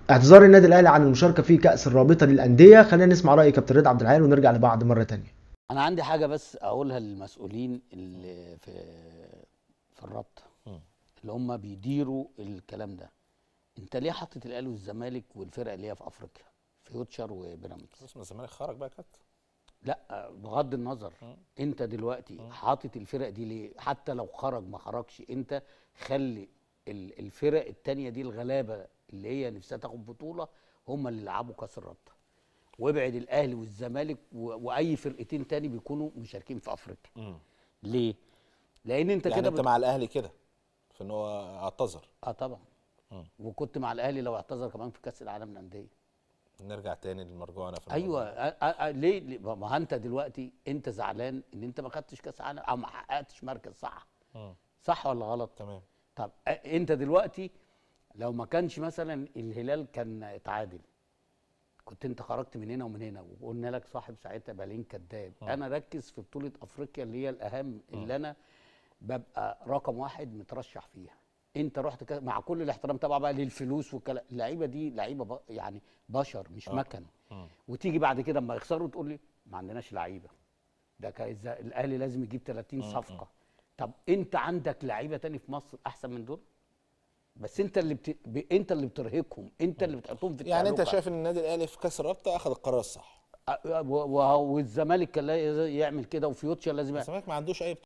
اعتذار النادي الاهلي عن المشاركه في كاس الرابطه للانديه. خلينا نسمع راي كابتن رضا عبد العال ونرجع لبعض مره تانية. انا عندي حاجه بس اقولها للمسؤولين اللي في الرابطه، مم. اللي هم بيديروا الكلام ده. انت ليه حاطط الاهلي والزمالك والفرق اللي هي في افريقيا، فيوتشر وبيراميدز؟ اسم الزمالك خرج بقى كابتن. لا بغض النظر، انت دلوقتي حاطط الفرق دي ليه؟ حتى لو خرج ما خرجش، انت خلي الفرق التانية دي الغلابه اللي هي نفسها تاخد بطوله هم اللي يلعبوا كاس الرابطه، وابعد الاهلي والزمالك واي فرقتين تاني بيكونوا مشاركين في افريقيا. ليه؟ لان انت يعني كده انت مع الاهلي كده في ان هو اعتذر؟ طبعا. وكنت مع الاهلي لو اعتذر كمان في كاس العالم للانديه. نرجع تاني للمرجوعه في ايوه. الموضوع. ليه ما انت دلوقتي انت زعلان ان انت ما خدتش كاس عالم او ما حققتش مركز، صح؟ صح ولا غلط؟ تمام. طب انت دلوقتي لو ما كانش مثلا الهلال كان اتعادل، كنت انت خرجت من هنا ومن هنا، وقلنا لك صاحب ساعتها بالين كداب. انا ركز في بطوله افريقيا اللي هي الاهم، اللي انا ببقى رقم واحد مترشح فيها. انت رحت مع كل الاحترام طبعا بقى للفلوس والكلام، اللعيبه دي لعيبه يعني بشر مش مكن. وتيجي بعد كده اما يخسروا تقول لي ما عندناش لعيبه، ده كان الاهلي لازم يجيب 30 صفقه. طب انت عندك لعيبه تاني في مصر احسن من دول؟ بس انت اللي انت اللي بترهقهم، انت اللي بتحطهم في يعني انت التهلكه. شايف ان النادي الاهلي في كاس الرابطه اخذ القرار الصح؟ والزمالك كان يعمل كده، وفيوتشر لازم الزمالك ما عندوش اي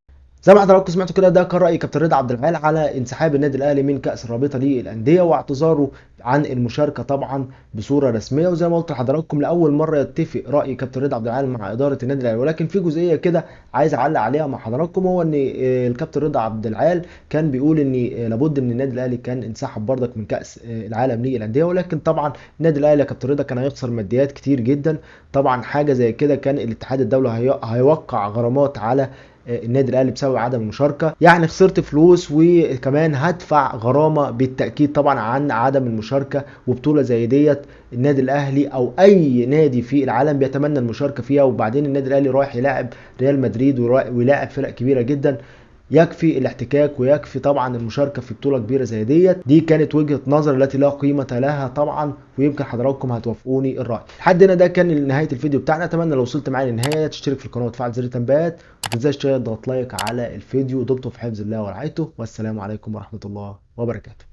زي ما حضراتكم سمعتوا كده، ده كان راي كابتن رضا عبد العال على انسحاب النادي الاهلي من كاس الرابطه للانديه واعتذاره عن المشاركه طبعا بصوره رسميه. وزي ما قلت لحضراتكم لاول مره يتفق راي كابتن رضا عبد العال مع اداره النادي الاهلي. ولكن في جزئيه كده عايز اعلق عليها مع حضراتكم، هو ان الكابتن رضا عبد العال كان بيقول ان لابد ان النادي الاهلي كان انسحب برضك من كاس العالم للانديه. ولكن طبعا النادي الاهلي يا كابتن رضا كان هيخسر ماديات كتير جدا. طبعا حاجه زي كده كان الاتحاد الدولي هيوقع غرامات على النادي الاهلي بسبب عدم المشاركه. يعني خسرت فلوس وكمان هدفع غرامه بالتاكيد طبعا عن عدم المشاركه. وبطوله زي ديت النادي الاهلي او اي نادي في العالم بيتمنى المشاركه فيها. وبعدين النادي الاهلي رايح يلاعب ريال مدريد ويلاعب فرق كبيره جدا. يكفي الاحتكاك ويكفي طبعا المشاركه في بطوله كبيره زي ديت. دي كانت وجهه نظر التي لا قيمه لها طبعا، ويمكن حضراتكم هتوافقوني الراي. لحد هنا ده كان نهايه الفيديو بتاعنا. اتمنى لو وصلت معايا للنهايه تشترك في القناه وتفعل زر التنبيهات، وما تنساش تضغط لايك على الفيديو. دمتم في حفظ الله ورعايته، والسلام عليكم ورحمه الله وبركاته.